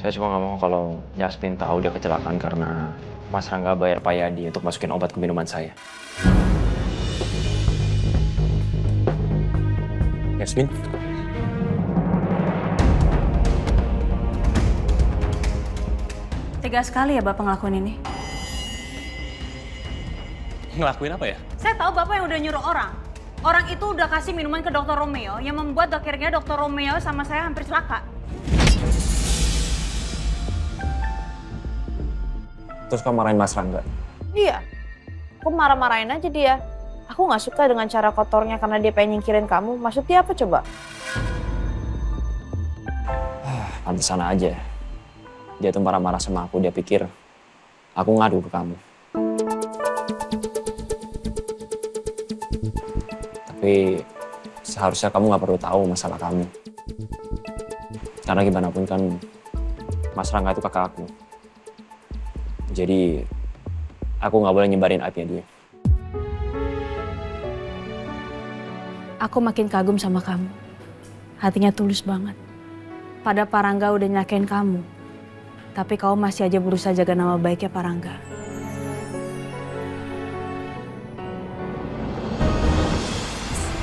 Saya cuma nggak mau kalau Yasmin tahu dia kecelakaan karena Mas Rangga bayar Pak Yadi untuk masukin obat ke minuman saya. Yasmin? Tega sekali ya Bapak ngelakuin ini. Ngelakuin apa ya? Saya tahu Bapak yang udah nyuruh orang. Orang itu udah kasih minuman ke Dr. Romeo yang membuat akhirnya Dr. Romeo sama saya hampir celaka. Terus kamu marahin Mas Rangga? Iya, aku marah-marahin aja dia. Aku nggak suka dengan cara kotornya karena dia pengen nyingkirin kamu. Maksudnya apa coba? Pantesan aja. Dia tuh marah-marah sama aku, dia pikir aku ngadu ke kamu. Tapi seharusnya kamu nggak perlu tahu masalah kamu. Karena gimana pun kan Mas Rangga itu kakak aku. Jadi aku nggak boleh nyebarin aibnya dia. Aku makin kagum sama kamu. Hatinya tulus banget. Pada Pak Rangga udah nyakain kamu. Tapi kamu masih aja berusaha jaga nama baiknya Pak Rangga.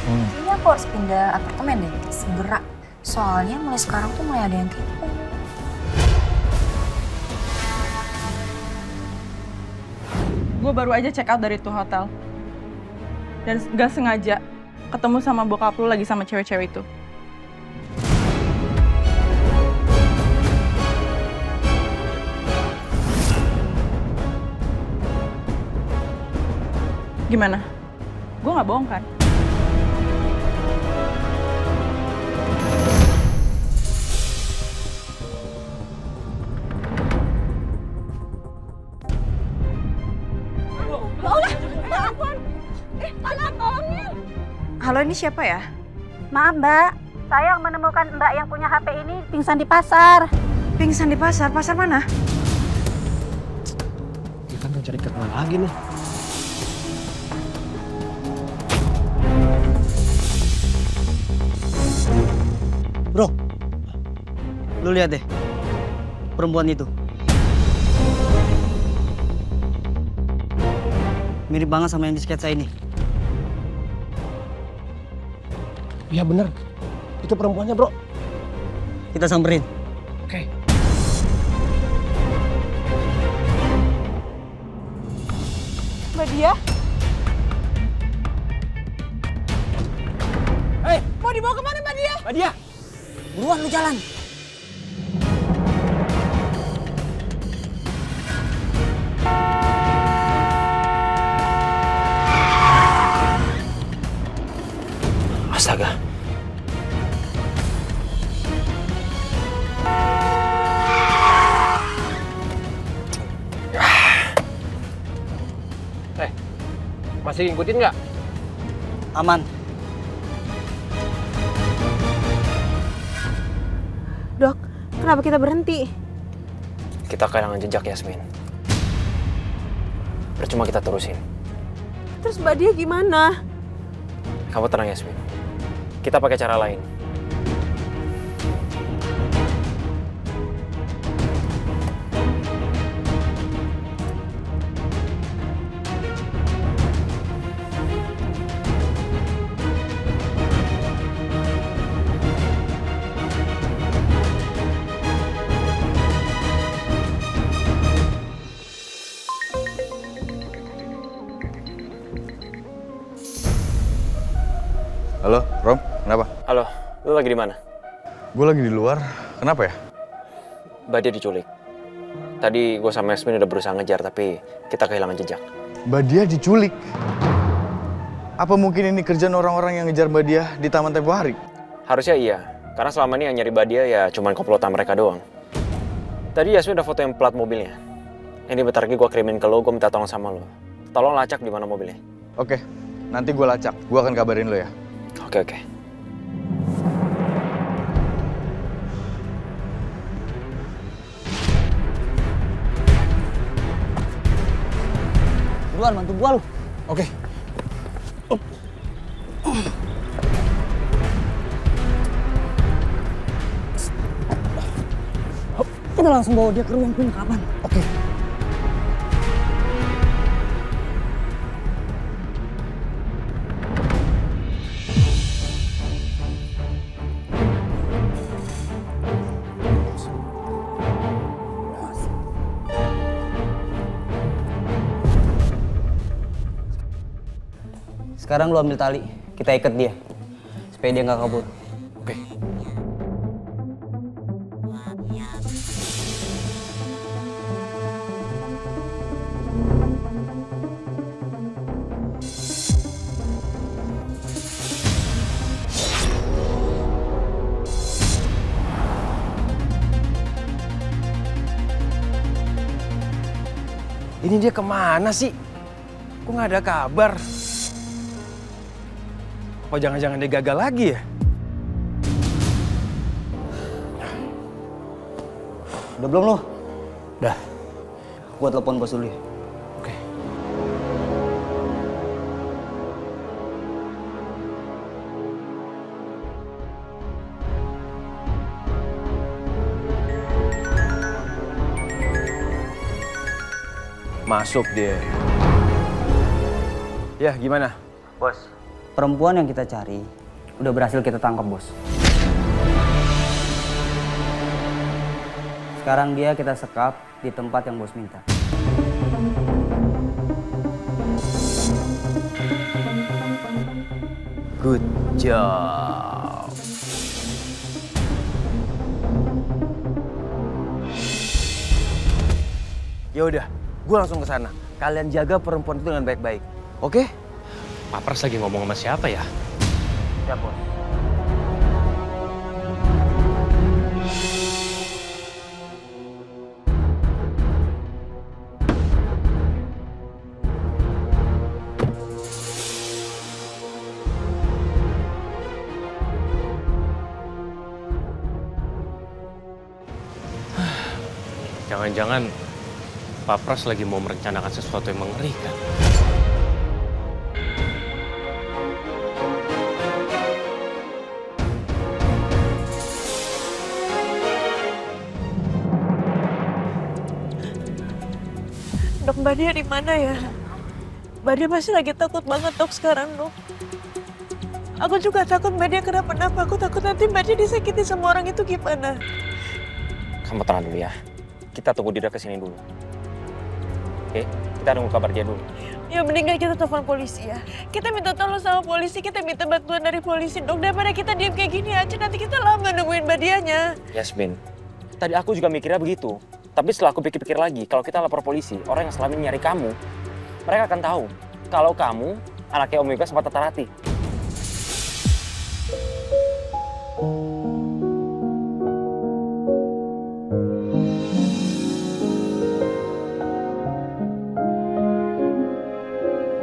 Kayaknya aku harus pindah apartemen deh, segera. Soalnya mulai sekarang tuh mulai ada yang kepo. Gue baru aja check out dari tuh hotel. Dan gak sengaja ketemu sama bokap lu lagi sama cewek-cewek itu. Gimana? Gue gak bohong kan? Halo, ini siapa ya? Maaf Mbak, saya yang menemukan Mbak yang punya HP ini pingsan di pasar. Pingsan di pasar? Pasar mana? Kita kan cari kemana lagi nih? Bro, lu lihat deh perempuan itu. Mirip banget sama yang di sketsa ini. Iya bener, itu perempuannya bro. Kita samperin. Oke. Mbak Dia? Hei, Mau dibawa kemana Mbak Dia? Mbak Dia, buruan lu jalan. Astaga. Masih ngikutin nggak? Aman. Dok, kenapa kita berhenti? Kita kehilangan jejak Yasmin. Percuma kita terusin. Terus Mbak dia gimana? Kamu tenang Yasmin. Kita pakai cara lain. Halo, Rom, kenapa? Halo, lu lagi di mana? Gue lagi di luar, kenapa ya? Mbak dia diculik. Tadi gue sama Yasmin udah berusaha ngejar, tapi kita kehilangan jejak. Mbak Dia diculik? Apa mungkin ini kerjaan orang-orang yang ngejar Mbak Dia di Taman Tempo Hari? Harusnya iya, karena selama ini yang nyari Mbak dia ya cuman komplotan mereka doang. Tadi Yasmin udah foto yang plat mobilnya. Ini bentar lagi gue kirimin ke lo, gue minta tolong sama lo. Tolong lacak di mana mobilnya. Oke, nanti gue lacak, gue akan kabarin lo ya. Oke. Buruan bantu gua lu. Oke. Kita langsung bawa dia ke ruang penangkapan. Oke. Sekarang lu ambil tali, kita ikat dia. Supaya dia nggak kabur. Oke. Ini dia kemana sih? Kok nggak ada kabar? Apa jangan-jangan dia gagal lagi ya? Udah belum lu? Udah. Gua telepon bos dulu ya. Oke. Masuk dia. Ya, gimana? Bos. Perempuan yang kita cari udah berhasil kita tangkap, bos. Sekarang dia kita sekap di tempat yang bos minta. Good job. Ya udah, gue langsung ke sana. Kalian jaga perempuan itu dengan baik-baik. Oke? Pak Pras lagi ngomong sama siapa ya? Siap, bos. Jangan-jangan Pak Pras lagi mau merencanakan sesuatu yang mengerikan. Dok, Mbak Dia di mana ya? Mbak Dia pasti lagi takut banget dok sekarang dok. Aku juga takut Mbak Dia kenapa-napa. Aku takut nanti Mbak Dia disakiti sama orang itu gimana? Kamu tenang dulu ya. Kita tunggu dia kesini dulu. Oke? Kita nunggu kabar dia dulu. Ya mendingan kita telepon polisi ya. Kita minta tolong sama polisi, kita minta bantuan dari polisi dok. Daripada kita diam kayak gini aja, nanti kita lama nungguin Mbak Dianya. Yasmin, tadi aku juga mikirnya begitu. Tapi setelah aku pikir-pikir lagi, kalau kita lapor polisi, orang yang selama ini nyari kamu, mereka akan tahu kalau kamu anaknya Om Yoga sempat Tata Rati.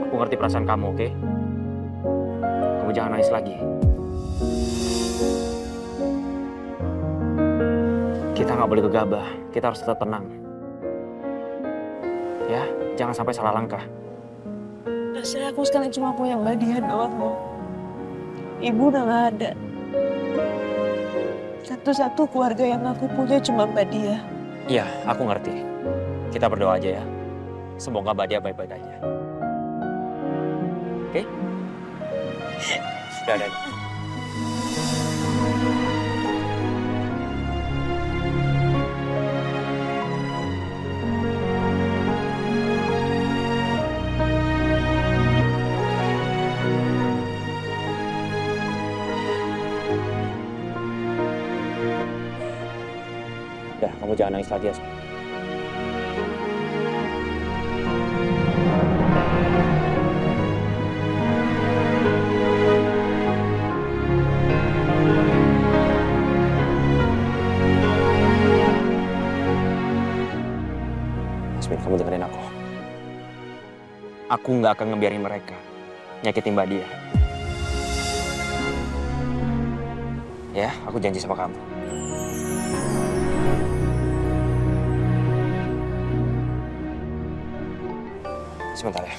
Aku ngerti perasaan kamu, oke? Kamu jangan nangis lagi. Kita nggak boleh gegabah, kita harus tetap tenang. Ya, jangan sampai salah langkah. Rasanya aku sekarang cuma punya Mbak Dia doang loh. Ibu udah nggak ada. Satu-satu keluarga yang aku punya cuma Mbak Dia. Iya, aku ngerti. Kita berdoa aja ya. Semoga Mbak Dia baik-baik aja. Oke? Sudah ada. Udah, kamu jangan nangis lagi ya. Yasmin, kamu dengerin aku. Aku nggak akan ngebiarin mereka nyakitin Mbak Dia. Ya, aku janji sama kamu. Sebentar ya.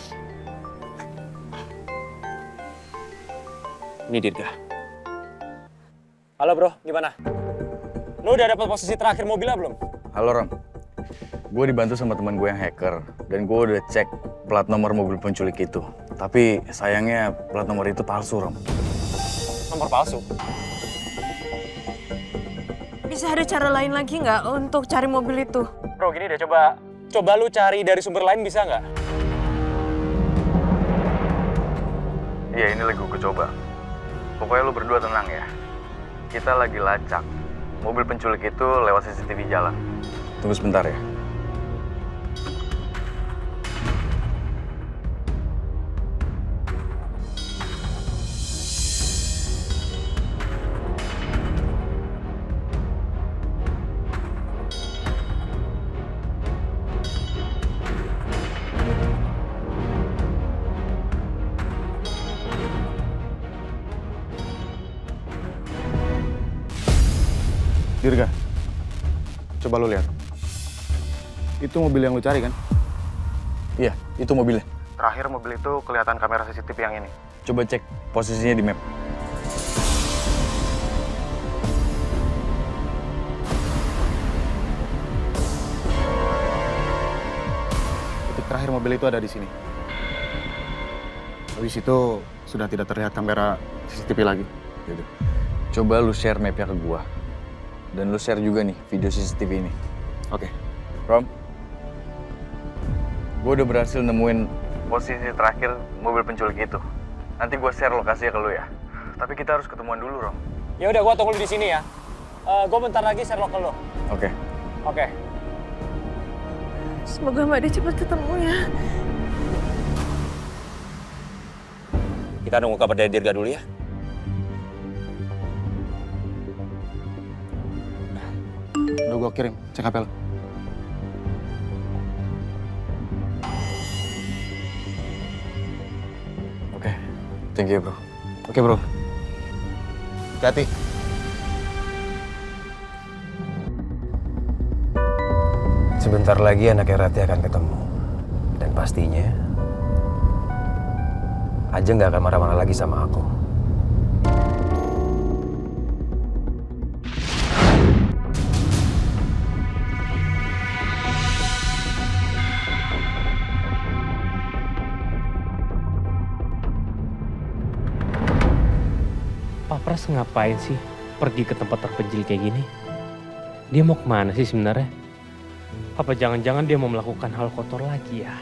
Ini Dirga. Halo bro, gimana? Lu udah dapat posisi terakhir mobilnya belum? Halo Ram, gue dibantu sama teman gue yang hacker dan gue udah cek plat nomor mobil penculik itu. Tapi sayangnya plat nomor itu palsu, Ram. Nomor palsu? Bisa ada cara lain lagi nggak untuk cari mobil itu? Bro, gini deh, coba lu cari dari sumber lain bisa nggak? Iya, ini lagi gue coba. Pokoknya lu berdua tenang ya. Kita lagi lacak. Mobil penculik itu lewat CCTV jalan. Tunggu sebentar ya. Dirga, coba lu lihat. Itu mobil yang lu cari kan? Iya, itu mobilnya. Terakhir mobil itu kelihatan kamera CCTV yang ini. Coba cek posisinya di map. Titik terakhir mobil itu ada di sini. Habis itu sudah tidak terlihat kamera CCTV lagi. Gitu. Coba lu share mapnya ke gua. Dan lu share juga nih video CCTV ini. Oke. Rom, gue udah berhasil nemuin posisi terakhir mobil penculik itu. Nanti gue share lokasinya ke lu ya. Tapi kita harus ketemuan dulu, Rom. Ya udah, gue tunggu lu di sini ya. Gue bentar lagi share lo ke lo. Oke. Oke. Semoga Mbak Dia cepat ketemu ya. Kita nunggu kabar dari Dirga dulu ya. Udah gue kirim, cek HP lo. Oke, thank you bro. Oke bro. Hati-hati. Sebentar lagi anaknya Rati akan ketemu. Dan pastinya Ajeng nggak akan marah-marah lagi sama aku. Pak Pras ngapain sih pergi ke tempat terpencil kayak gini? Dia mau kemana sih sebenarnya? Apa jangan-jangan dia mau melakukan hal kotor lagi ya?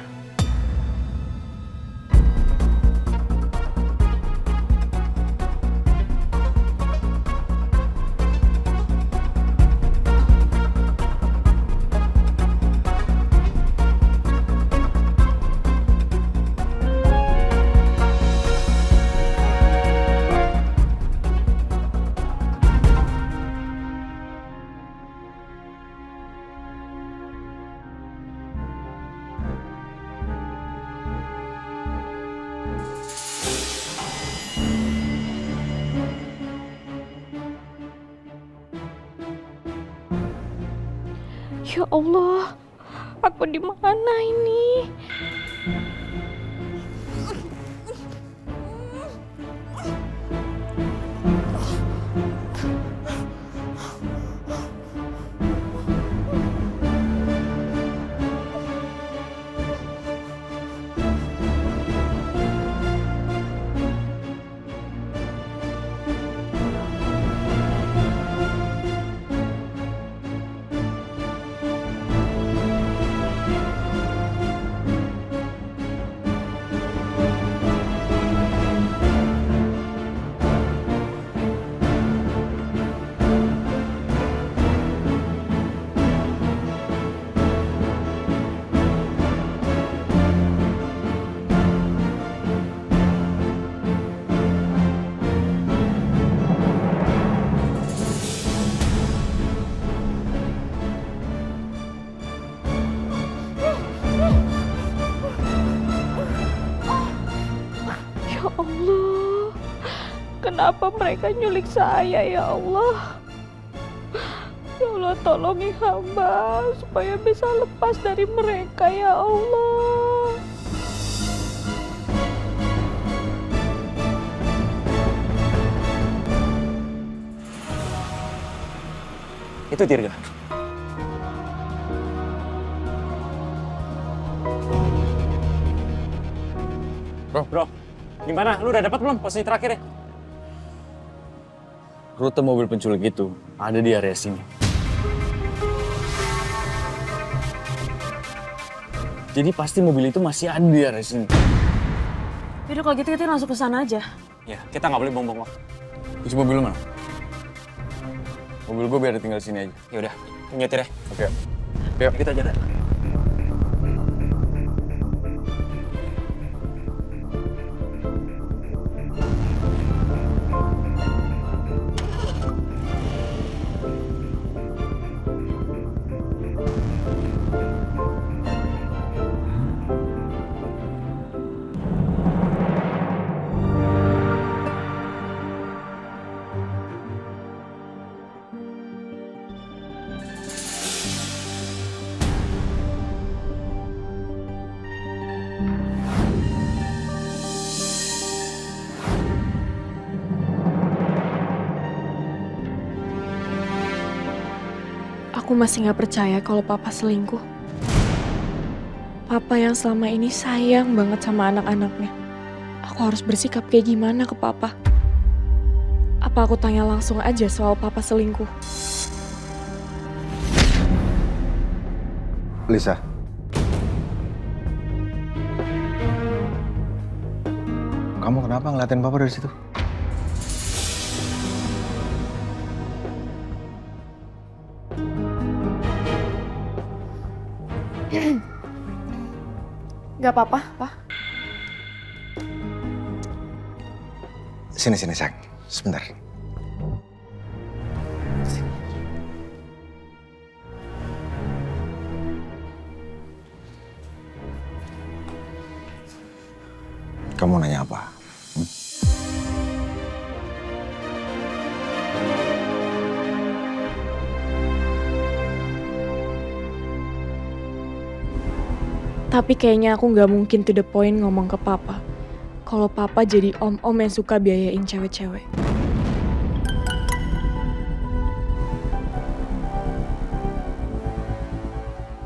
Ya Allah, aku di mana ini? Kenapa mereka nyulik saya ya Allah? Ya Allah tolongi hamba supaya bisa lepas dari mereka ya Allah. Itu Dirga. Bro, gimana? Lu udah dapat belum posisi terakhir ya? Rute mobil penculik itu ada di area sini. Jadi pasti mobil itu masih ada di area sini. Yaudah kalau gitu kita langsung ke sana aja. Ya, kita nggak boleh buang-buang waktu. Kunci mobil lu mana? Mobil gue biar tinggal sini aja. Yaudah, nyetir ya. Oke. Yuk, kita jalan. Aku masih gak percaya kalau papa selingkuh. Papa yang selama ini sayang banget sama anak-anaknya. Aku harus bersikap kayak gimana ke papa? Apa aku tanya langsung aja soal papa selingkuh? Lisa. Kamu kenapa ngeliatin papa dari situ? Gak apa-apa, Pak. Sini, sayang. Sebentar. Kamu nanya apa? Tapi kayaknya aku nggak mungkin to the point ngomong ke papa. Kalau papa jadi om-om yang suka biayain cewek-cewek.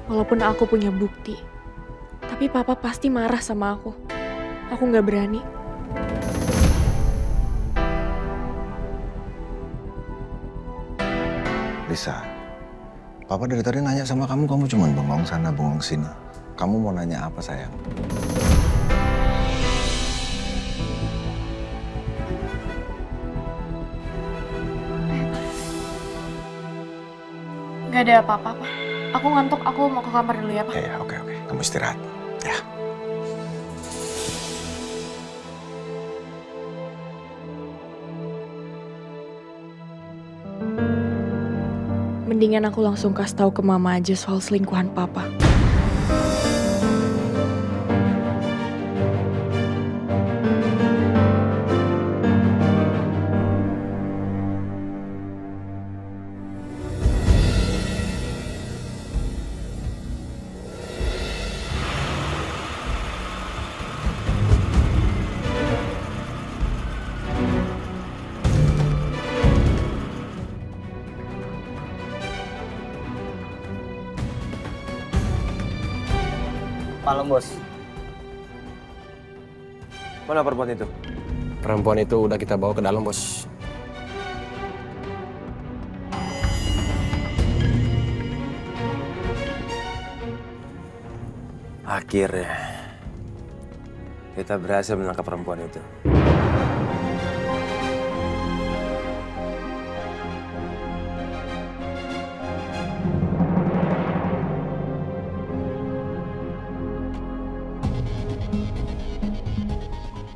Walaupun aku punya bukti. Tapi papa pasti marah sama aku. Aku nggak berani. Lisa, papa dari tadi nanya sama kamu cuma bengong sana, bengong sini. Kamu mau nanya apa, sayang? Gak ada apa-apa, Pak. Aku ngantuk, aku mau ke kamar dulu ya, Pak. Ya, oke. Kamu istirahat. Ya. Mendingan aku langsung kasih tahu ke mama aja soal selingkuhan papa. Malam, Bos. Mana perempuan itu? Perempuan itu udah kita bawa ke dalam, Bos. Akhirnya kita berhasil menangkap perempuan itu.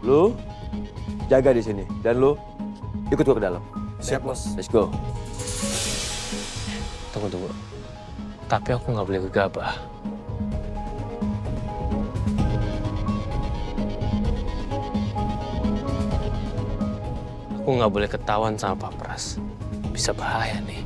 Lu jaga di sini dan lu ikut gua ke dalam. Siap, Bos. Let's go. Tunggu. Tapi aku nggak boleh gegabah. Aku nggak boleh ketahuan sama Pak Pras. Bisa bahaya nih.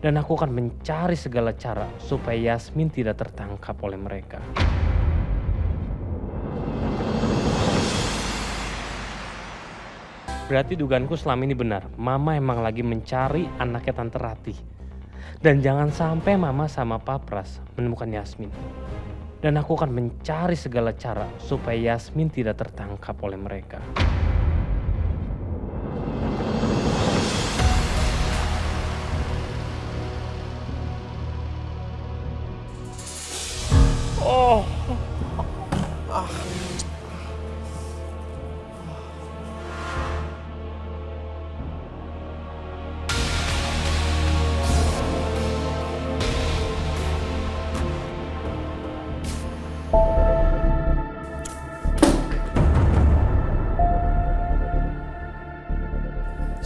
Dan aku akan mencari segala cara supaya Yasmin tidak tertangkap oleh mereka. Berarti dugaanku selama ini benar. Mama emang lagi mencari anaknya Tante Ratih. Dan jangan sampai Mama sama Pak Pras menemukan Yasmin. Dan aku akan mencari segala cara supaya Yasmin tidak tertangkap oleh mereka. Oh.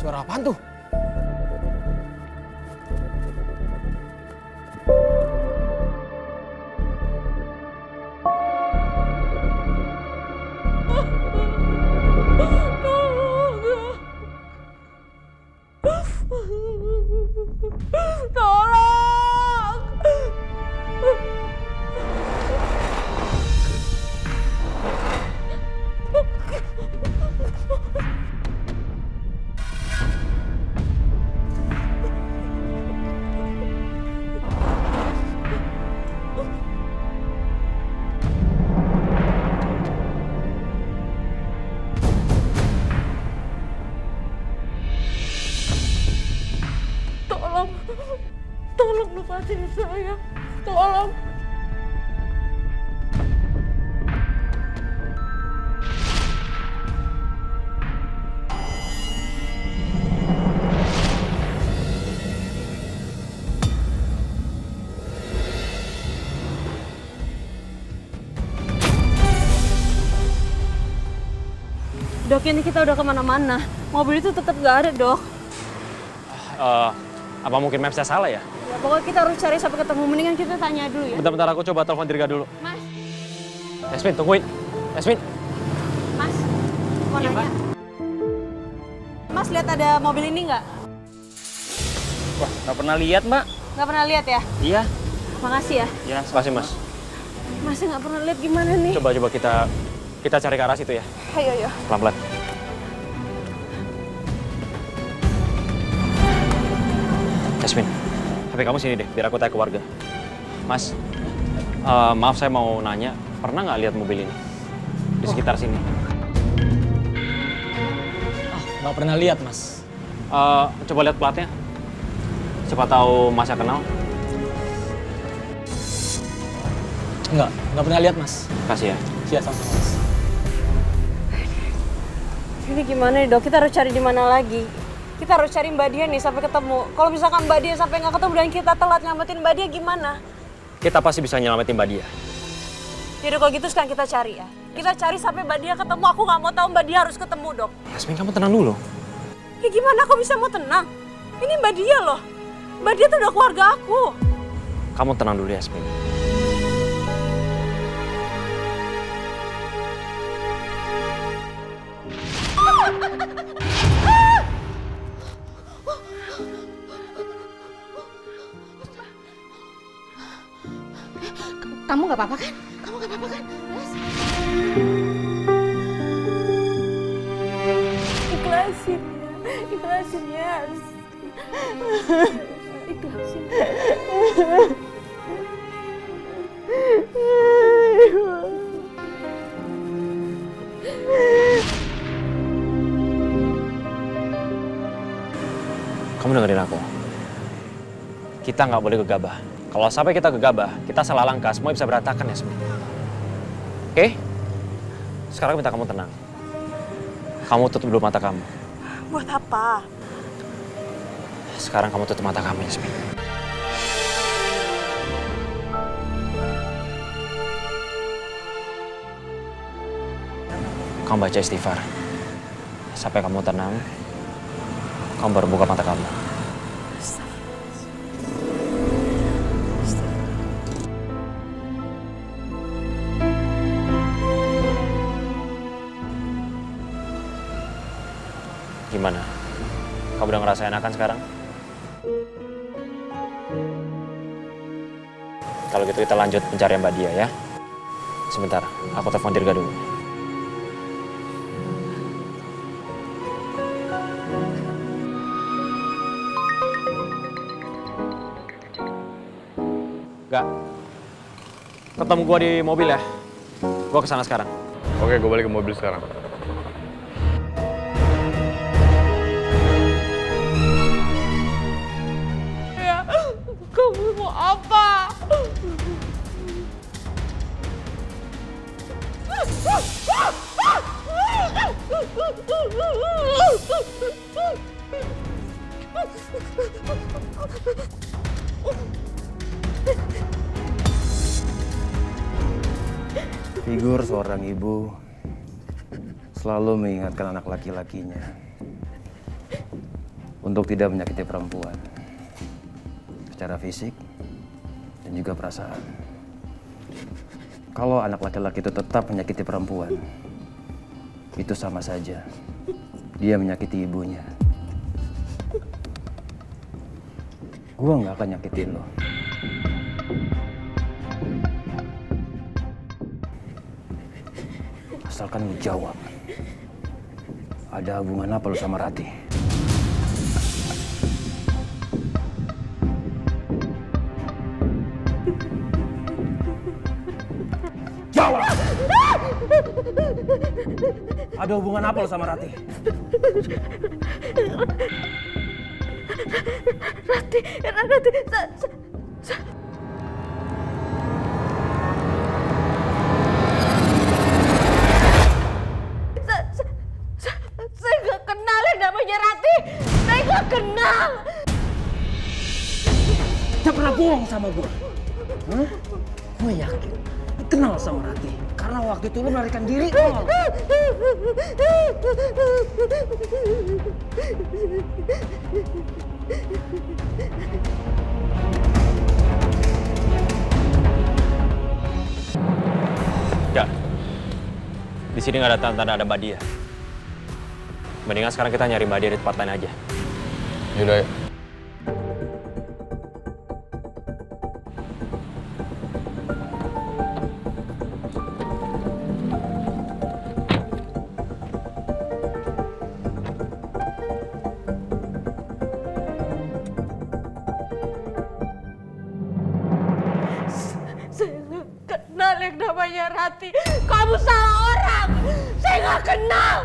Suara apaan tuh? Tolong lepasin saya. Tolong. Dok, ini kita udah kemana-mana. Mobil itu tetap nggak ada, Dok. Apa mungkin mapsnya salah ya? Ya, pokoknya kita harus cari sampai ketemu. Mendingan kita tanya dulu ya. Bentar-bentar, aku coba telepon Dirga dulu. Mas. Yasmin, tungguin. Yasmin. Mas, mau nanya. Mas, lihat ada mobil ini nggak? Wah, nggak pernah lihat, Mbak. Nggak pernah lihat ya? Iya. Makasih ya. Ya, makasih, Mas. Masnya nggak pernah lihat gimana nih? Coba kita cari ke arah situ ya. Ayo, ayo. Pelan-pelan. Yasmin, HP kamu sini deh, biar aku tanya ke warga. Mas, maaf saya mau nanya, pernah nggak lihat mobil ini? Di sekitar sini? Nggak pernah lihat, Mas. Coba lihat platnya. Siapa tahu Masnya kenal. Nggak pernah lihat, Mas. Kasih ya. Iya, sama-sama, Mas. Ini gimana nih, Dok? Kita harus cari di mana lagi? Kita harus cari Mbak Dia nih sampai ketemu. Kalau misalkan Mbak Dia sampai nggak ketemu dan kita telat nyelamatin Mbak Dia gimana? Kita pasti bisa nyelamatin Mbak Dia. Yaudah kalau gitu sekarang kita cari ya. Kita cari sampai Mbak Dia ketemu. Aku nggak mau tahu Mbak Dia harus ketemu, Dok. Yasmin, kamu tenang dulu. Ya gimana aku bisa mau tenang? Ini Mbak Dia loh. Mbak Dia tuh udah keluarga aku. Kamu tenang dulu, Yasmin. Kamu nggak apa-apa kan? Kamu nggak apa-apa kan? Yes. Ikhlasin ya. Ikhlasin ya. Ikhlasin. Kamu dengerin aku. Kita nggak boleh gegabah. Kalau sampai kita gegabah, kita salah langkah, semua bisa berantakan ya semua. Oke? Sekarang minta kamu tenang. Kamu tutup dulu mata kamu. Buat apa? Sekarang kamu tutup mata kamu, Yasmin. Kamu baca istighfar. Sampai kamu tenang, kamu baru buka mata kamu. Gimana? Kamu udah ngerasain enakan sekarang? Kalau gitu kita lanjut pencarian Mbak Dia ya. Sebentar, aku telepon Dirga dulu. Gak. ketemu gue di mobil ya. Gue kesana sekarang. Oke, gue balik ke mobil sekarang. Ya, kamu mau apa? Figur seorang ibu selalu mengingatkan anak laki-lakinya untuk tidak menyakiti perempuan secara fisik dan juga perasaan. Kalau anak laki-laki itu tetap menyakiti perempuan, itu sama saja dia menyakiti ibunya. Gua nggak akan nyakitin lo. Asalkan lu jawab, ada hubungan apa lu sama Rati? Jawab! Ada hubungan apa lu sama Rati? Rati, saya nggak kenal yang namanya Rati. Saya nggak kenal. Jangan pernah bohong sama gue. Gue yakin lu kenal sama Rati. Karena waktu itu lu melarikan diri. Enggak. Di sini nggak ada tanda-tanda ada Mbak Dia. Mendingan sekarang kita nyari Mbak Dia di tempat lain aja. Yaudah, ya. Saya nggak kenal yang namanya Rati. Kamu salah orang. Saya nggak kenal.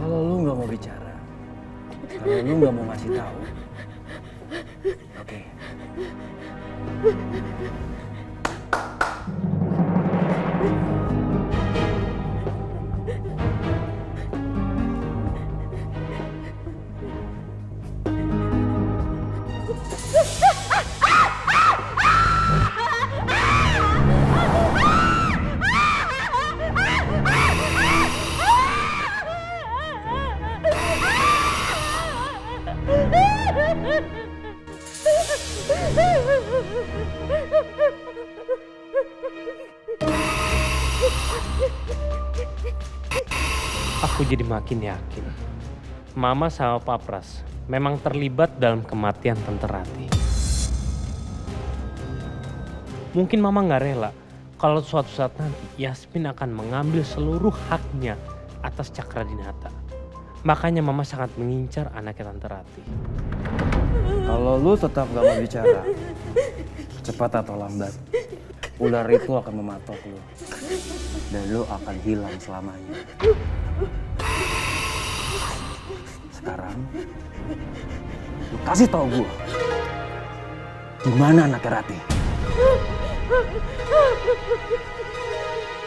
Kalau lu nggak mau bicara, kalau lu nggak mau ngasih tahu, oke. Aku jadi makin yakin Mama sama Pak Pras memang terlibat dalam kematian Tante Rati. Mungkin Mama nggak rela kalau suatu saat nanti Yasmin akan mengambil seluruh haknya atas Cakradinata. Makanya Mama sangat mengincar anaknya Tante Rati. Kalau lu tetap gak mau bicara, cepat atau lambat, ular itu akan mematok lu. Dan lu akan hilang selamanya. Sekarang, lu kasih tau gua, di mana anaknya Rati?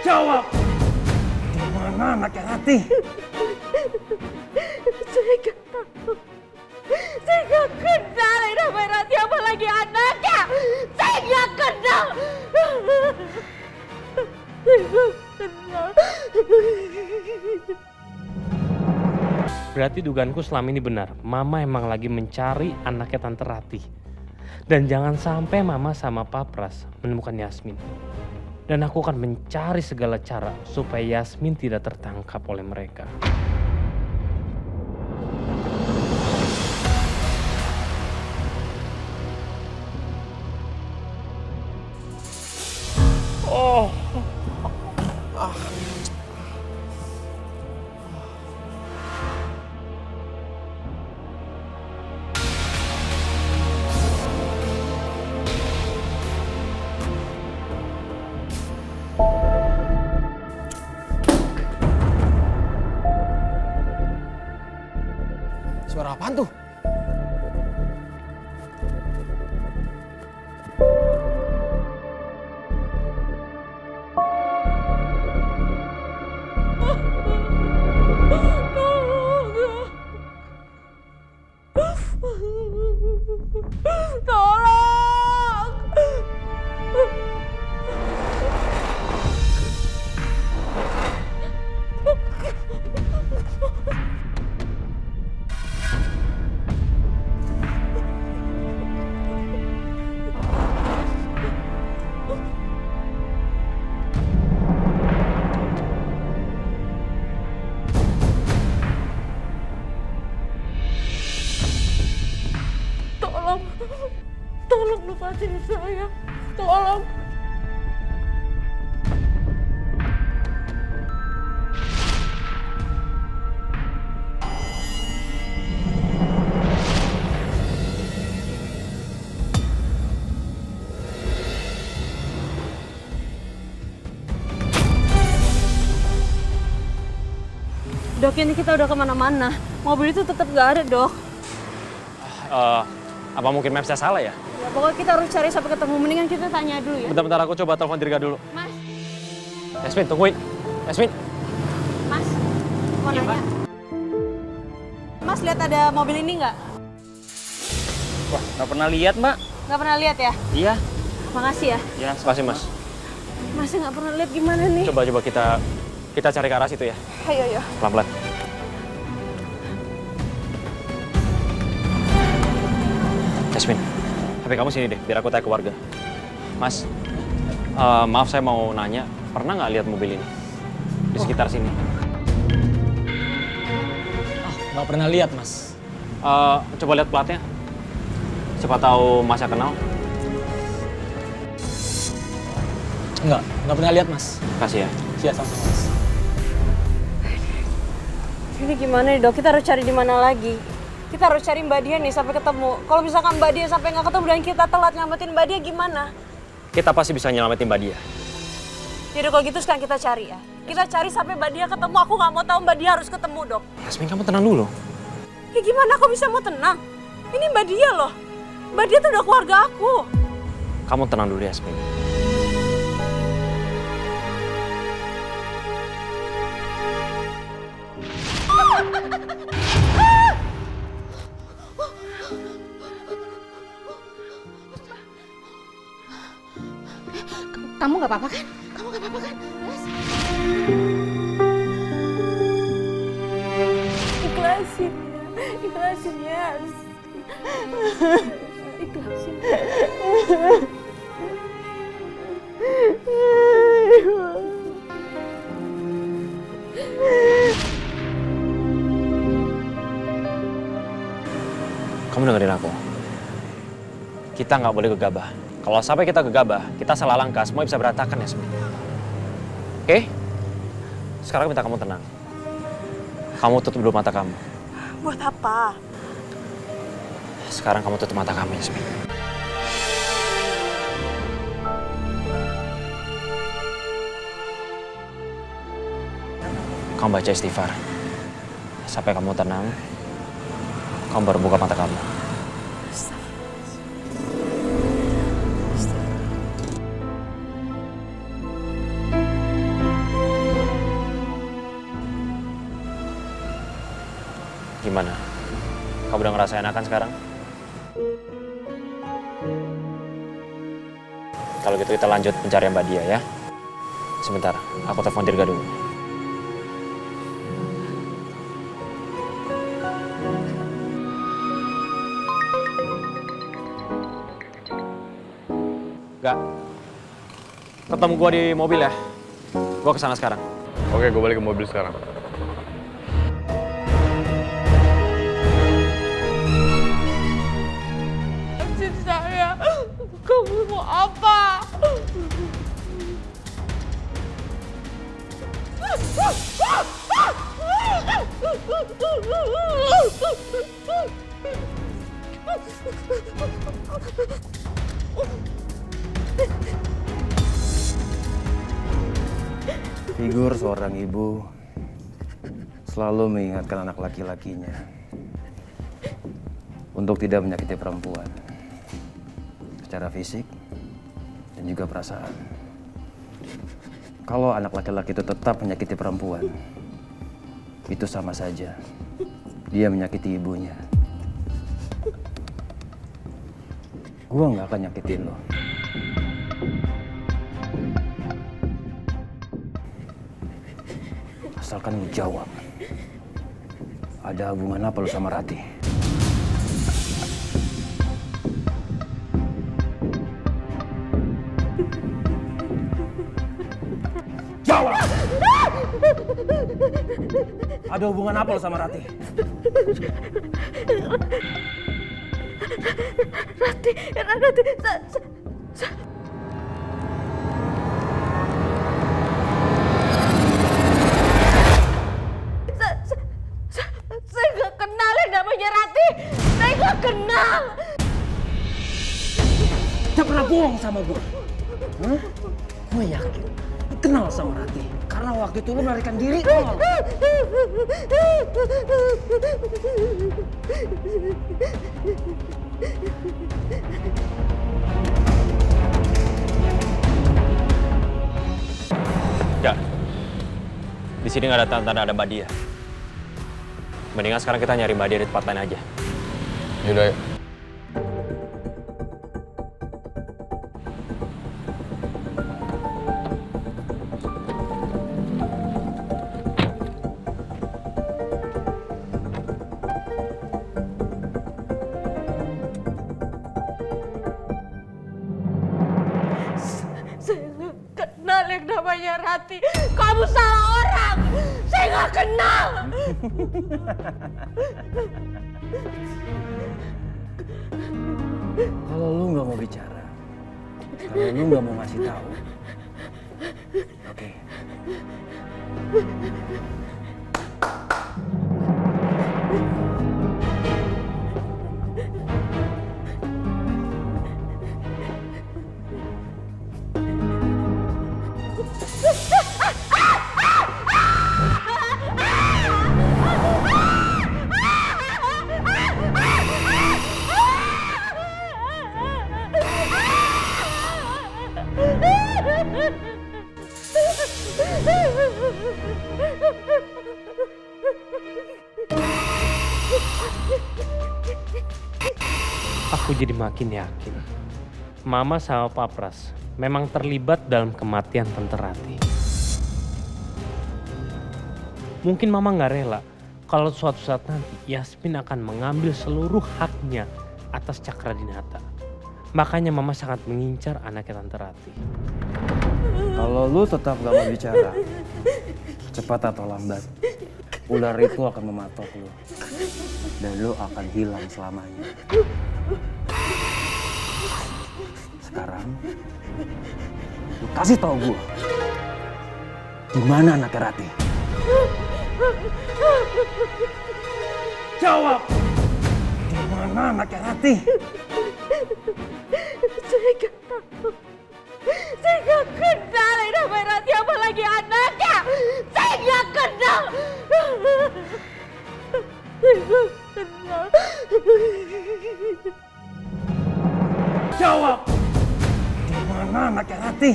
Jawab! Di mana anaknya Rati? Saya nggak tahu. Saya nggak kenal yang namanya Rati, apalagi anaknya. Saya nggak kenal. Saya nggak kenal. Berarti dugaanku selama ini benar. Mama emang lagi mencari anaknya Tante Rati. Dan jangan sampai Mama sama Pak Pras menemukan Yasmin. Dan aku akan mencari segala cara supaya Yasmin tidak tertangkap oleh mereka. Oh. Tolong! Tolong lepasin saya. Tolong. Dok, ini kita udah kemana-mana. Mobil itu tetap nggak ada, Dok. Apa mungkin mapsnya salah ya? Ya, pokoknya kita harus cari sampai ketemu. Mendingan kita tanya dulu ya. Bentar-bentar, aku coba telepon Dirga dulu. Mas. Yasmin, tungguin. Yasmin. Mas, mau nanya. Mas, lihat ada mobil ini nggak? Wah, nggak pernah lihat, Mbak. Nggak pernah lihat ya? Iya. Makasih ya. Ya, makasih Mas. Masnya nggak pernah lihat gimana nih? Coba kita cari ke arah situ ya. Ayo, ayo. Pelan-pelan. Yasmin, HP kamu sini deh, biar aku tanya ke warga. Mas, maaf saya mau nanya, pernah nggak lihat mobil ini? Di sekitar sini? Nggak pernah lihat, Mas. Coba lihat platnya. Siapa tahu Masnya kenal. Nggak pernah lihat, Mas. Kasih ya. Siap, sama-sama, Mas. Ini gimana nih, Dok? Kita harus cari di mana lagi? Kita harus cari Mbak Dia nih sampai ketemu. Kalau misalkan Mbak Dia sampai nggak ketemu dan kita telat nyelamatin Mbak Dia gimana? Kita pasti bisa nyelamatin Mbak Dia. Yaudah kalau gitu sekarang kita cari ya. Kita cari sampai Mbak Dia ketemu. Aku nggak mau tahu Mbak Dia harus ketemu, Dok. Yasmin, kamu tenang dulu. Ya gimana aku bisa mau tenang? Ini Mbak Dia loh. Mbak Dia tuh udah keluarga aku. Kamu tenang dulu, Yasmin. Kamu nggak apa-apa kan? Kamu nggak apa-apa kan? Yes. Ikhlasin ya. Ikhlasin ya. Ikhlasin. Kamu dengerin aku. Kita nggak boleh gegabah. Kalau sampai kita gegabah, kita salah langkah, semua bisa berantakan ya, Yasmin. Oke? Sekarang minta kamu tenang. Kamu tutup dulu mata kamu. Buat apa? Sekarang kamu tutup mata kamu, Yasmin. Kamu baca istighfar. Sampai kamu tenang, kamu baru buka mata kamu. Gimana? Kamu udah ngerasain enakan sekarang? Kalau gitu kita lanjut pencarian Mbak Dia ya. Sebentar, aku telepon Dirga dulu. Gak. Ketemu gua di mobil ya. Gua kesana sekarang. Oke, gue balik ke mobil sekarang. Saya, kamu mau apa? Figur seorang ibu selalu mengingatkan anak laki-lakinya untuk tidak menyakiti perempuan secara fisik dan juga perasaan. Kalau anak laki-laki itu tetap menyakiti perempuan, itu sama saja dia menyakiti ibunya. Gue nggak akan nyakitin lo. Asalkan lu jawab. Ada hubungan apa lu sama Rati? Jawab! Ada hubungan apa lu sama Rati? Rati, saya nggak kenal yang namanya Rati. Saya nggak kenal. Jangan pernah bohong sama gue. Gue yakin lu kenal sama Rati. Karena waktu itu lu melarikan diri. Enggak. Di sini nggak ada tanda-tanda ada Mbak Dia. Mendingan sekarang kita nyari Mbak Dia di tempat lain aja. Yaudah, yuk. Saya nggak kenal yang namanya Rati. Kamu salah orang. Saya nggak kenal. Kalau lu nggak mau bicara, kalau lu nggak mau ngasih tahu, oke. Aku jadi makin yakin Mama sama Pak Pras memang terlibat dalam kematian Tante Rati. Mungkin Mama nggak rela kalau suatu saat nanti Yasmin akan mengambil seluruh haknya atas Cakradinata. Makanya Mama sangat mengincar anaknya Tante Rati. Kalau lu tetap gak mau bicara, cepat atau lambat, ular itu akan mematok lu. Dan lu akan hilang selamanya. Sekarang, lu kasih tau gue, di mana anaknya Rati? Jawab! Di mana anaknya Rati? Saya nggak tahu. Saya nggak kenal yang namanya Rati, apalagi anaknya. Saya nggak kenal. Saya nggak kenal. Jawab! Di mana anaknya Rati?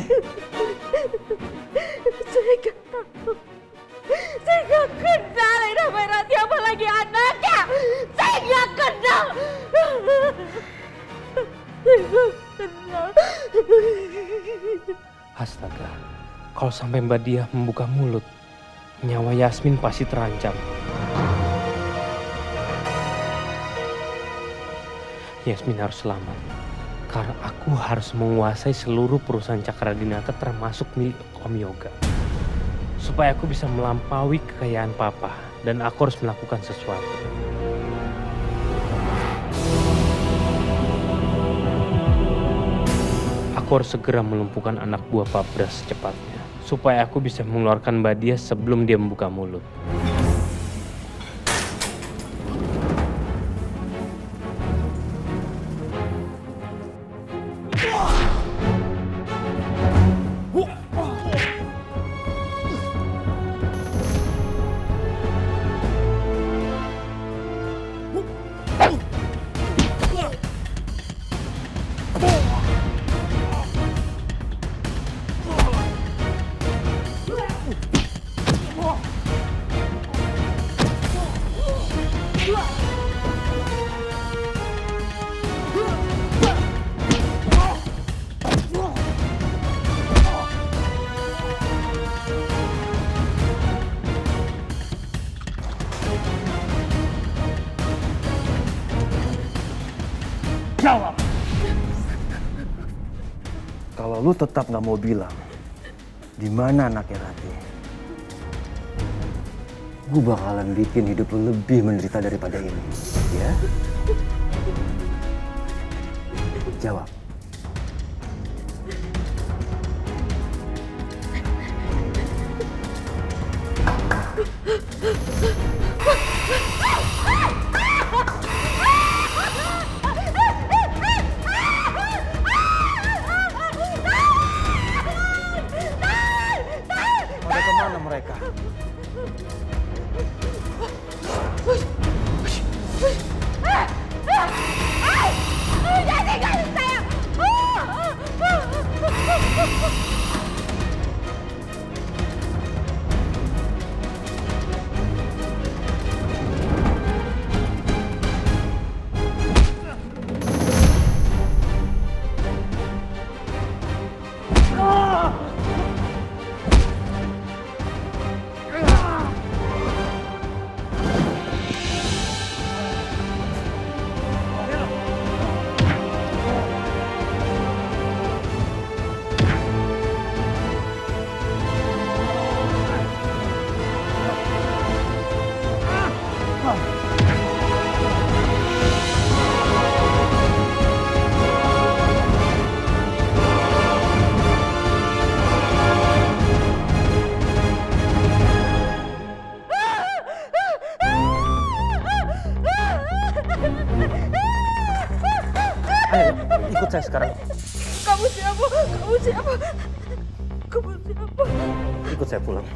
Saya nggak tahu. Saya nggak kenal yang namanya Rati, apalagi anaknya. Saya nggak kenal. Saya nggak kenal. Astaga, kalau sampai Mbak Dia membuka mulut, nyawa Yasmin pasti terancam. Yasmin harus selamat, karena aku harus menguasai seluruh perusahaan Cakradinata termasuk milik Om Yoga. Supaya aku bisa melampaui kekayaan Papa dan aku harus melakukan sesuatu. Aku harus segera melumpuhkan anak buah Pak Pras secepatnya. Supaya aku bisa mengeluarkan Mbak Dia sebelum dia membuka mulut. Jawab! Kalau lu tetap nggak mau bilang di mana anaknya Rati, gue bakalan bikin hidup lu lebih menderita daripada ini, ya? Jawab. Pada kemana mereka? Jangan tinggalin saya! Ayo, ikut saya sekarang. Kamu siapa? Kamu siapa? Kamu siapa? Ikut saya pulang.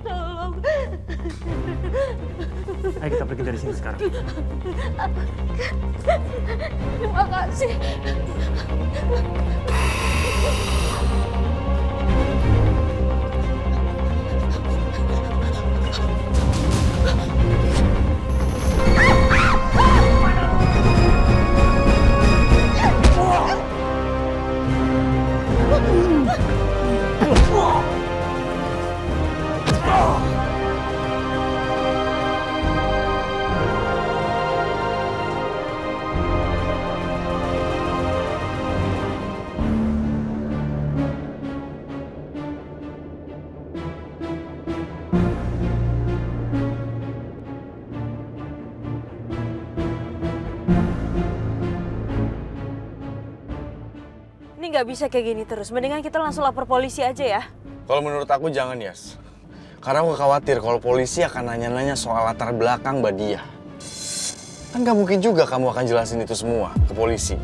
Tolong. Ayo kita pergi dari sini sekarang. Terima kasih. Ini nggak bisa kayak gini terus. Mendingan kita langsung lapor polisi aja ya. Kalau menurut aku jangan, Yas. Karena aku khawatir kalau polisi akan nanya-nanya soal latar belakang Mbak Dia. Kan nggak mungkin juga kamu akan jelasin itu semua ke polisi.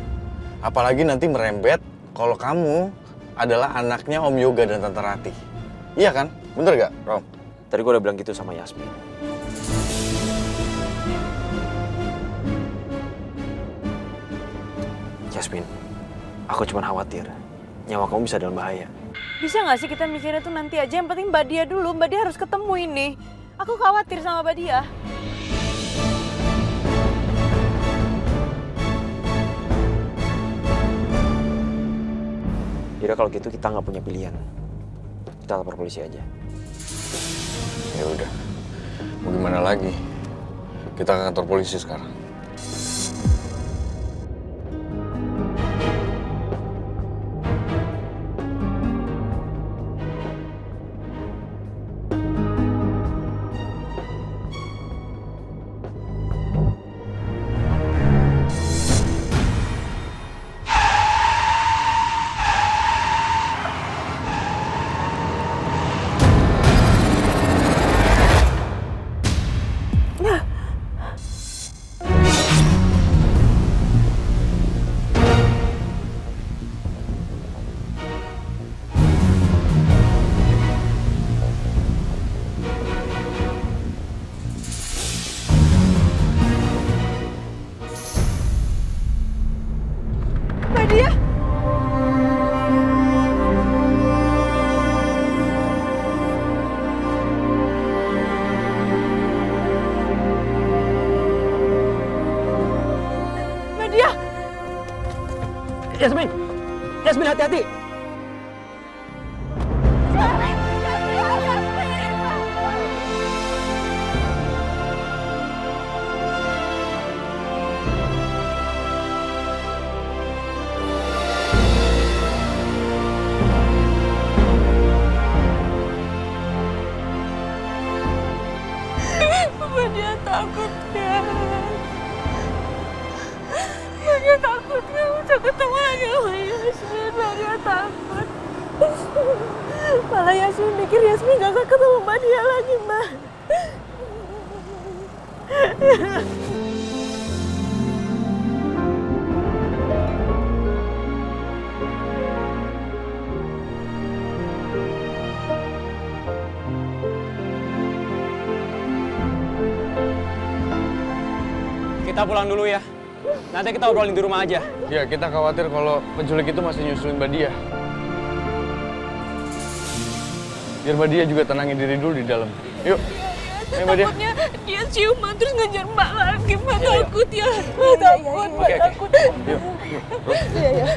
Apalagi nanti merembet kalau kamu adalah anaknya Om Yoga dan Tante Rati. Iya kan? Bener gak, Rom? Tadi gue udah bilang gitu sama Yasmin. Yasmin, aku cuma khawatir nyawa kamu bisa dalam bahaya. Bisa nggak sih kita mikirnya tuh nanti aja? Yang penting Mbak Dia dulu. Mbak Dia harus ketemu ini. Aku khawatir sama Mbak Dia. Jadi kalau gitu kita nggak punya pilihan. Kita lapor polisi aja. Ya udah. Mau gimana lagi? Kita ke kantor polisi sekarang. Yasmin! Yasmin, hati-hati! takut ya. Badia takut nggak bisa ketemu lagi sama Yasmin. Badia takut. Malah Yasmin mikir Yasmin gak akan ketemu Badia lagi, Mbak. Kita pulang dulu ya. Nanti kita obrolin di rumah aja. Ya, kita khawatir kalau penculik itu masih nyusulin Badia. Biar Badia juga tenangin diri dulu di dalam. Yuk. Ayo, Badia. Takutnya dia ciuman terus ngejar Mbak lagi. Mbak takut ya. Mbak takut, Mbak takut. Yuk. Iya, iya.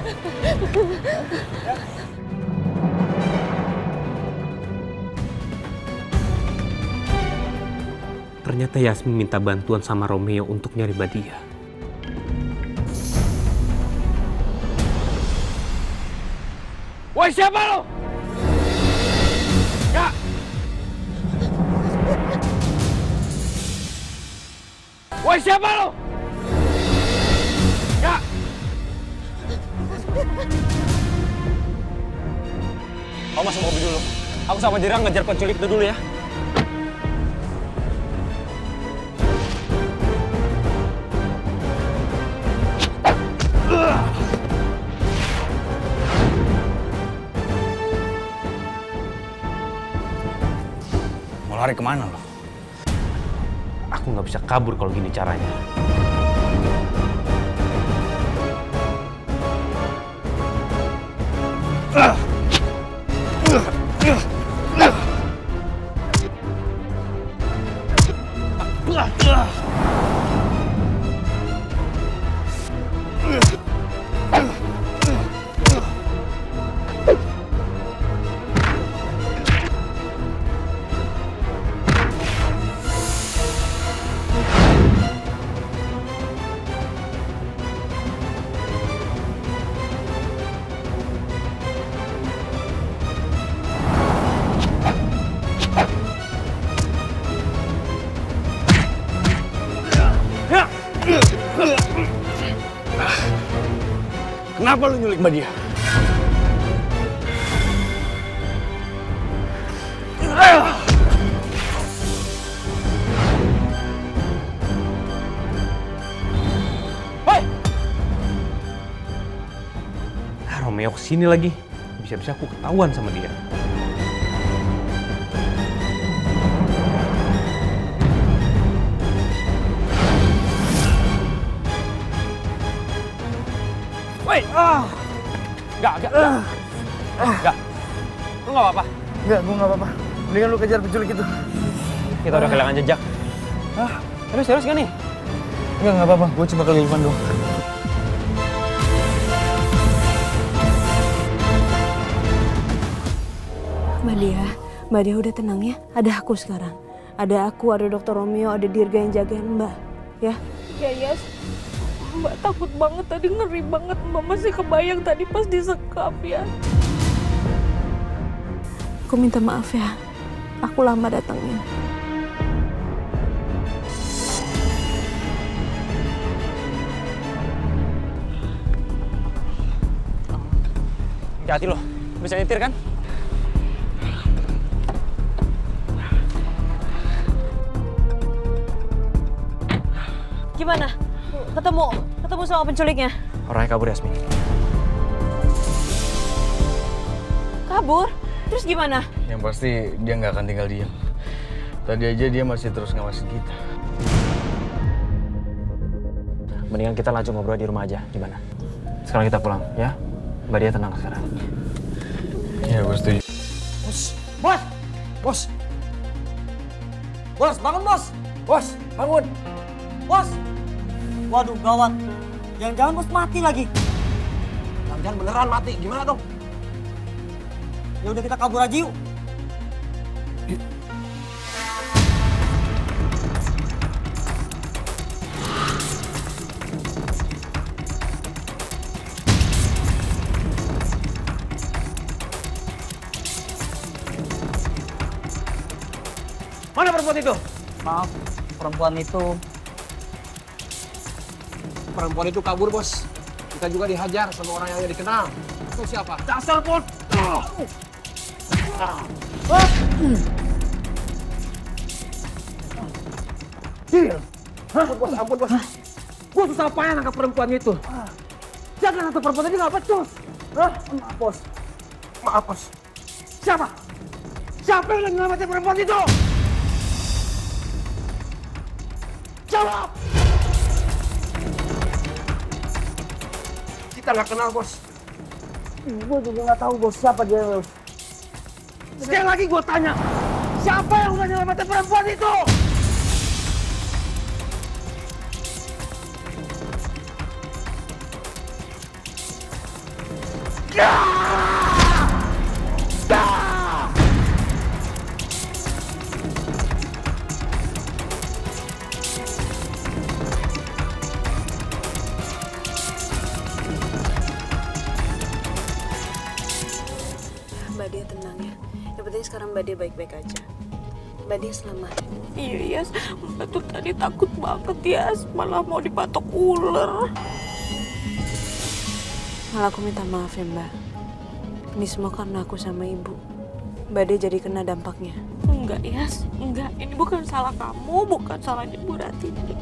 Ternyata Yasmin minta bantuan sama Romeo untuk nyari Badia. Woi, siapa lo? Kak! Woi, siapa lo? Kak! Kamu masuk mobil dulu. Aku sama Jirang ngejar penculik itu dulu ya. Mau lari kemana lo? Aku nggak bisa kabur kalau gini caranya. Kenapa lu nyulik Badia? Hoi! Romeo kesini lagi. Bisa-bisa aku ketahuan sama dia. Woi! Enggak. Lu nggak apa-apa? Enggak, gue nggak apa-apa. Mendingan lu kejar penculik itu. Kita udah kehilangan jejak. Serius gak nih? Enggak apa-apa. Gue cuma kelilipan doang. Mbak Dia udah tenang ya. Ada aku sekarang. Ada aku, ada Dokter Romeo, ada Dirga yang jagain Mbak. Ya? Ya, Yas. Mbak takut banget tadi, ngeri banget. Mbak masih kebayang tadi pas disekap ya. Aku minta maaf ya. Aku lama datangnya. Hati-hati lo. Bisa nyetir kan? Gimana? Ketemu sama penculiknya? Orangnya kabur, Yasmin. Kabur? Terus gimana? Yang pasti dia nggak akan tinggal diam. Tadi aja dia masih terus ngawasin kita. Mendingan kita lanjut ngobrol di rumah aja, gimana? Sekarang kita pulang, ya? Mbak Dia tenang sekarang. Ya, gue setuju. Bos, bangun bos! Bos, bangun! Bos! Waduh, gawat. Jangan-jangan bos mati lagi. Jangan beneran mati, gimana dong? Ya udah kita kabur aja yuk. Mana perempuan itu? Maaf, perempuan itu. Perempuan itu kabur, Bos. Kita juga dihajar sama orang yang dikenal. Itu siapa? Dasar, Bos! Ampun bos, ampun bos. Gue susah payah nangkap perempuan itu. Jangan nangkap perempuan ini nggak becus. Maaf bos. Maaf bos. Siapa? Siapa yang nyelamatin perempuan itu? Jawab! Kita nggak kenal, Bos. Gue juga nggak tahu bos siapa dia bos. Sekali lagi gue tanya, siapa yang udah nyelamatin perempuan itu? Mbak Dia tenang ya. Yang penting sekarang Mbak Dia baik-baik aja. Mbak Dia selamat. Iya, Yas. Mbak tuh tadi takut banget, Yas. Malah mau dipatok ular. Malah aku minta maaf ya Mbak. Ini semua karena aku sama Ibu. Mbak Dia jadi kena dampaknya. Enggak, Yas. Enggak. Ini bukan salah kamu, bukan salahnya Bu Ratini.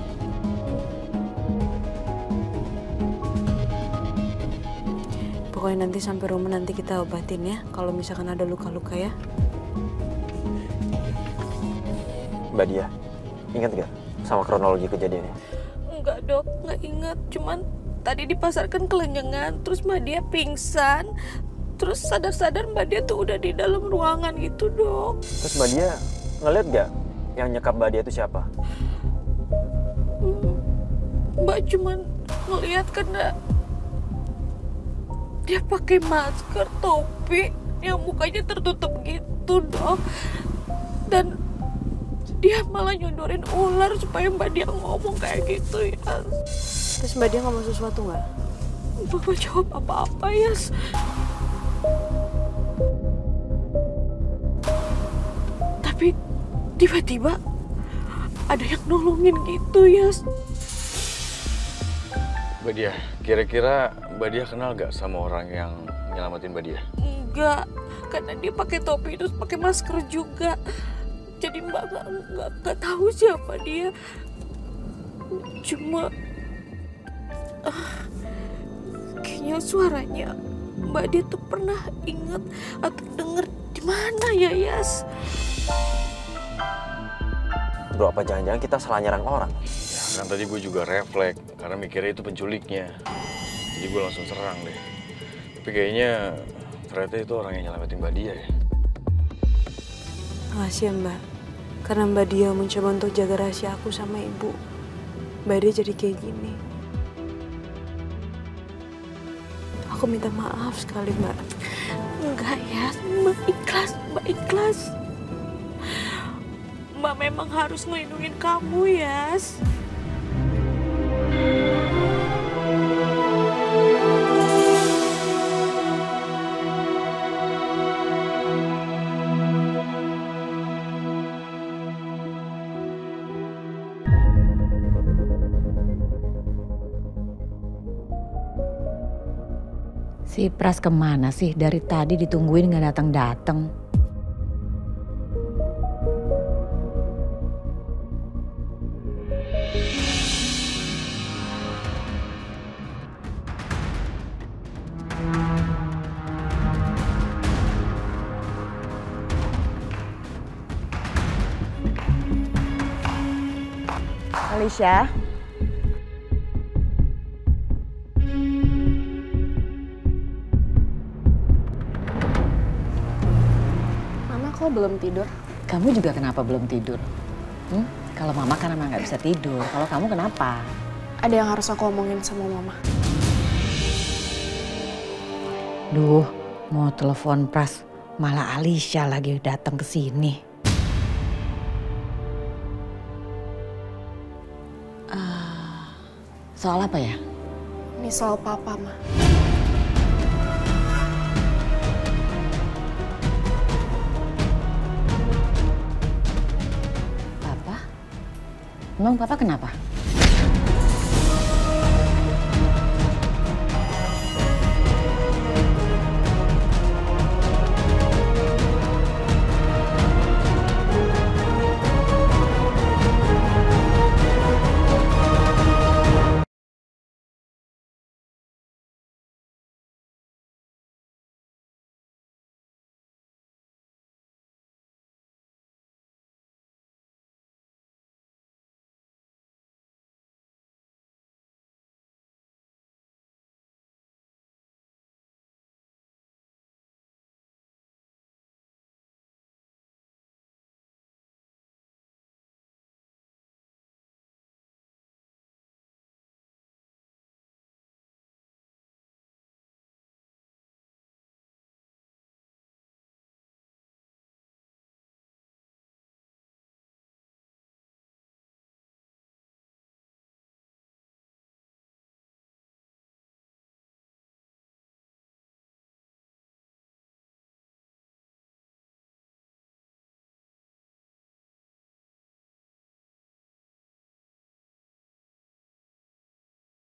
Pokoknya nanti sampai rumah nanti kita obatin ya. Kalau misalkan ada luka-luka ya. Mbak Dia, ingat gak sama kronologi kejadiannya? Enggak, Dok. Enggak ingat. Cuman tadi di pasar kan kelenjengan. Terus Mbak Dia pingsan. Terus sadar-sadar Mbak Dia tuh udah di dalam ruangan gitu, Dok. Terus Mbak Dia ngeliat gak yang nyekap Mbak Dia itu siapa? Mbak cuman ngeliat karena dia pakai masker, topi, yang mukanya tertutup gitu, Dok. Dan dia malah nyodorin ular supaya Mbak Dia ngomong kayak gitu, ya. Terus Mbak Dia ngomong sesuatu nggak? Mbak gak jawab apa-apa, Yas. Tapi tiba-tiba ada yang nolongin gitu, Yas. Mbak Dia, kira-kira Mbak Dia kenal gak sama orang yang nyelamatin Mbak Dia? Enggak, karena dia pakai topi terus pakai masker juga. Jadi Mbak nggak tahu siapa dia. Cuma kayaknya suaranya Mbak Dia tuh pernah ingat atau denger di mana ya, Yas? Bro, apa jangan-jangan kita salah nyerang orang? Ya kan tadi gue juga refleks karena mikirnya itu penculiknya. Jadi gue langsung serang deh. Tapi kayaknya ternyata itu orang yang nyelamatin Mbak Dia ya. Makasih ya Mbak. Karena Mbak Dia mencoba untuk jaga rahasia aku sama Ibu. Mbak Dia jadi kayak gini. Aku minta maaf sekali Mbak. Enggak ya, Mbak ikhlas, Mbak ikhlas. Mbak memang harus ngelindungin kamu, Yas. Si Pras kemana sih? Dari tadi ditungguin nggak datang-datang. Alicia. Kok belum tidur? Kamu juga kenapa belum tidur? Kalau mama kan emang nggak bisa tidur. Kalau kamu kenapa? Ada yang harus aku omongin sama mama. Duh, mau telepon Pras, malah Alicia lagi datang ke sini. Soal apa ya? Ini soal papa, Ma. Emang papa kenapa?